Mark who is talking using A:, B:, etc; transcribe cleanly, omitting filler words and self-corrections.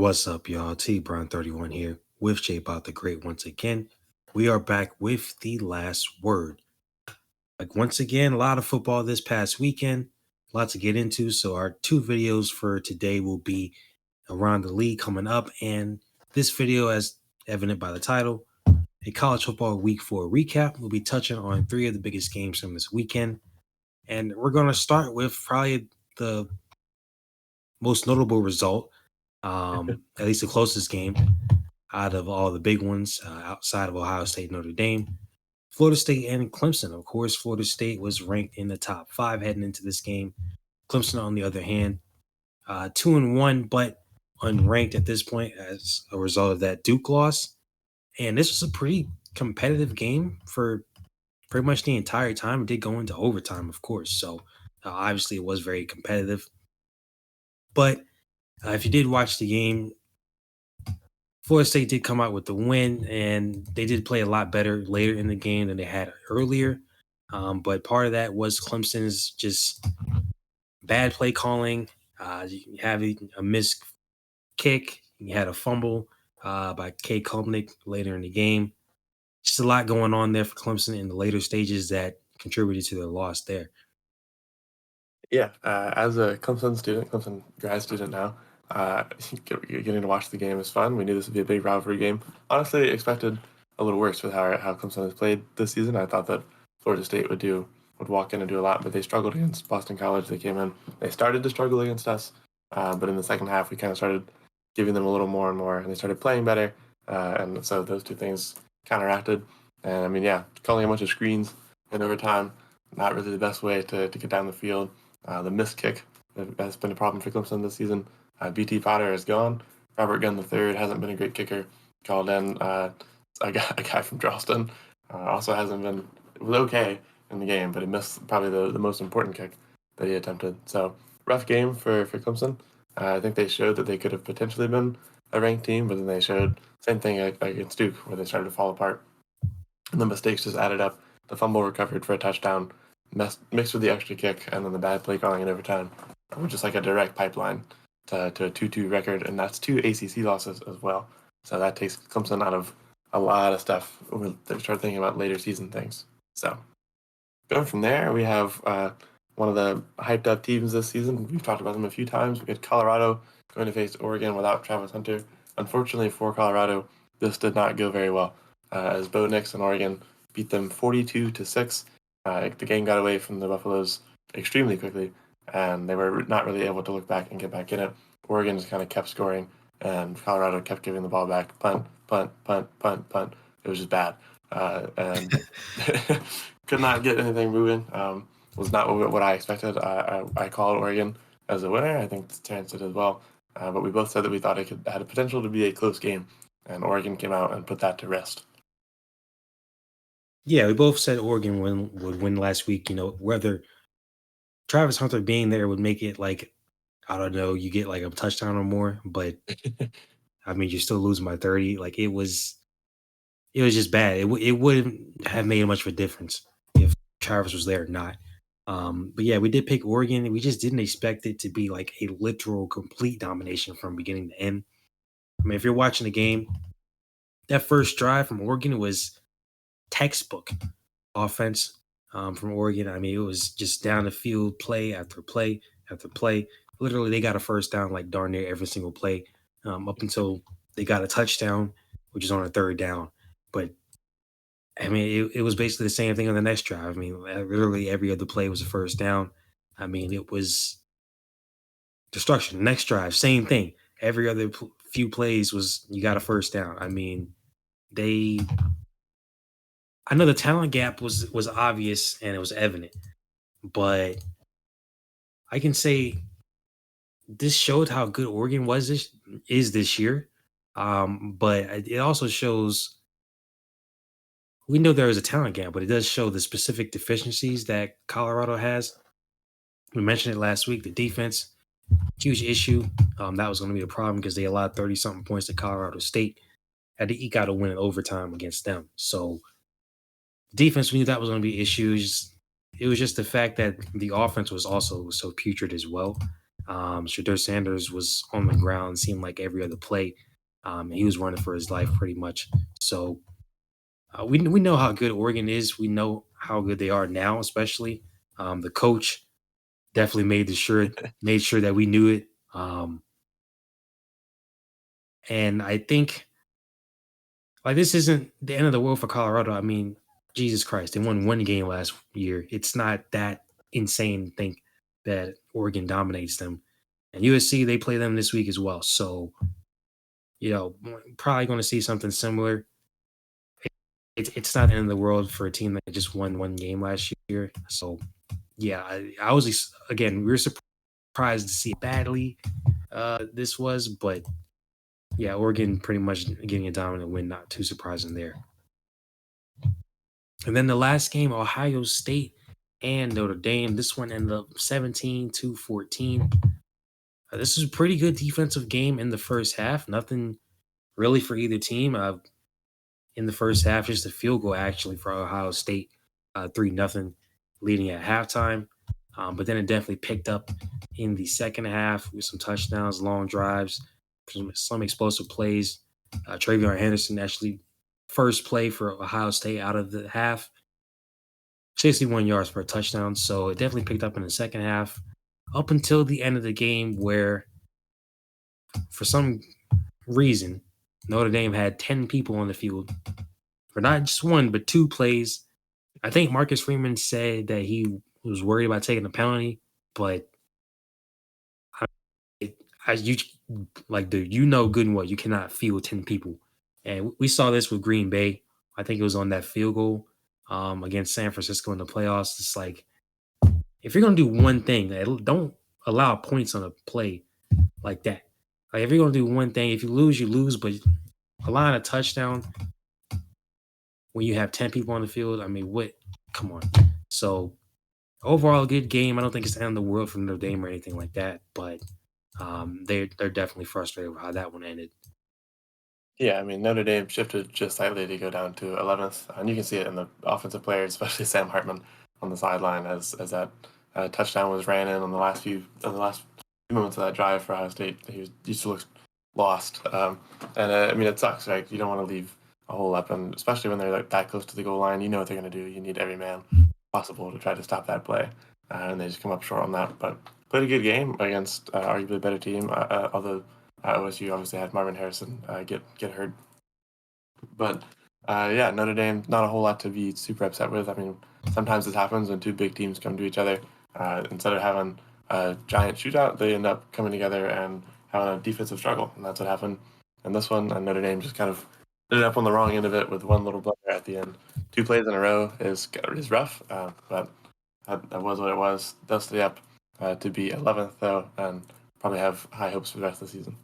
A: What's up, y'all? TBrown31 here with JaboctheGreat once again. We are back with the last word. Once again, a lot of football this past weekend, a lot to get into. So our two videos for today will be around the league coming up, and this video, as evident by the title, a college football week 4 recap. We'll be touching on 3 of the biggest games from this weekend, and we're going to start with probably the most notable result, at least the closest game out of all the big ones outside of Ohio State, Notre Dame, Florida State, and Clemson. Of course, Florida State was ranked in the top 5 heading into this game. Clemson, on the other hand, 2-1, but unranked at this point as a result of that Duke loss. And this was a pretty competitive game for pretty much the entire time. It did go into overtime, of course. So obviously it was very competitive. But if you did watch the game, Florida State did come out with the win, and they did play a lot better later in the game than they had earlier. But part of that was Clemson's just bad play calling. You have a missed kick. You had a fumble by K. Klubnik later in the game. Just a lot going on there for Clemson in the later stages that contributed to their loss there.
B: Yeah, as a Clemson grad student now, getting to watch the game is fun. We knew this would be a big rivalry game. Honestly, expected a little worse with how Clemson has played this season. I thought that Florida State would walk in and do a lot, but they struggled against Boston College. They came in, they started to struggle against us, but in the second half, we kind of started giving them a little more and more, and they started playing better, and so those two things counteracted. And I mean, yeah, calling a bunch of screens in overtime, not really the best way to get down the field. The missed kick has been a problem for Clemson this season. BT Potter is gone. Robert Gunn III hasn't been a great kicker. Called in a guy from Charleston. Also was okay in the game, but he missed probably the most important kick that he attempted. So rough game for Clemson. I think they showed that they could have potentially been a ranked team, but then they showed same thing against Duke, where they started to fall apart. And the mistakes just added up. The fumble recovered for a touchdown, mixed with the extra kick, and then the bad play calling in overtime, were just like a direct pipeline to a 2-2 record, and that's 2 ACC losses as well. So that takes Clemson out of a lot of stuff. They start thinking about later season things. So going from there, we have one of the hyped up teams this season. We've talked about them a few times. We had Colorado going to face Oregon without Travis Hunter. Unfortunately for Colorado, this did not go very well, as Bo Nix and Oregon beat them 42-6. The game got away from the Buffaloes extremely quickly, and they were not really able to look back and get back in it. Oregon just kind of kept scoring, and Colorado kept giving the ball back. Punt, punt, punt, punt, punt. It was just bad. And could not get anything moving. Was not what I expected. I called Oregon as a winner. I think Terrence did as well. But we both said that we thought it had a potential to be a close game, and Oregon came out and put that to rest.
A: Yeah, we both said Oregon would win last week. Whether Travis Hunter being there would make it I don't know, you get a touchdown or more, but I mean, you're still losing by 30. It was just bad. It wouldn't have made much of a difference if Travis was there or not. But yeah, we did pick Oregon, and we just didn't expect it to be a literal complete domination from beginning to end. I mean, if you're watching the game, that first drive from Oregon was textbook offense from Oregon. I mean, it was just down the field, play after play after play. Literally, they got a first down darn near every single play up until they got a touchdown, which is on a third down. But I mean, it was basically the same thing on the next drive. I mean, literally every other play was a first down. I mean, it was destruction. Next drive, same thing. Every other few plays was you got a first down. I mean, I know the talent gap was obvious and it was evident, but I can say this showed how good Oregon is this year. But it also shows we know there is a talent gap, but it does show the specific deficiencies that Colorado has. We mentioned it last week. The defense, huge issue. That was going to be a problem because they allowed 30-something points to Colorado State. Had to eke out a win in overtime against them. So defense, we knew that was going to be issues. It was just the fact that the offense was also so putrid as well. Shedeur Sanders was on the ground, seemed like every other play. He was running for his life pretty much. So we know how good Oregon is. We know how good they are now, especially the coach definitely made sure that we knew it. And I think like this isn't the end of the world for Colorado. I mean, Jesus Christ, they won one game last year. It's not that insane to think that Oregon dominates them. And USC, they play them this week as well. So, probably going to see something similar. It's not the end of the world for a team that just won one game last year. So, yeah, I was, again, we were surprised to see it badly this was, but yeah, Oregon pretty much getting a dominant win, not too surprising there. And then the last game, Ohio State and Notre Dame. This one ended up 17-14. This was a pretty good defensive game in the first half. Nothing really for either team. In the first half, just a field goal actually for Ohio State, 3-0, leading at halftime. But then it definitely picked up in the second half with some touchdowns, long drives, some explosive plays. Travion Henderson actually first play for Ohio State out of the half, 61 yards for a touchdown. So it definitely picked up in the second half up until the end of the game where for some reason Notre Dame had 10 people on the field for not just one, but two plays. I think Marcus Freeman said that he was worried about taking a penalty, but as you like, dude, good and well, you cannot field 10 people. And we saw this with Green Bay. I think it was on that field goal against San Francisco in the playoffs. It's like, if you're going to do one thing, don't allow points on a play like that. Like, if you're going to do one thing, if you lose, but allowing a touchdown when you have 10 people on the field, I mean, what? Come on. So, overall, good game. I don't think it's the end of the world for Notre Dame or anything like that, but they're definitely frustrated with how that one ended.
B: Yeah, I mean, Notre Dame shifted just slightly to go down to 11th, and you can see it in the offensive players, especially Sam Hartman on the sideline as that touchdown was ran in on the last few moments of that drive for Ohio State. He just looked lost, and I mean, it sucks, right? You don't want to leave a hole up, and especially when they're like that close to the goal line, you know what they're going to do. You need every man possible to try to stop that play, and they just come up short on that. But played a good game against arguably a better team, although. OSU obviously had Marvin Harrison get hurt, but yeah, Notre Dame, not a whole lot to be super upset with. I mean, sometimes this happens when two big teams come to each other. Instead of having a giant shootout, they end up coming together and having a defensive struggle, and that's what happened in this one. And Notre Dame just kind of ended up on the wrong end of it with one little blunder at the end. 2 plays in a row is rough, but that was what it was. They'll stay up to be 11th though, and probably have high hopes for the rest of the season.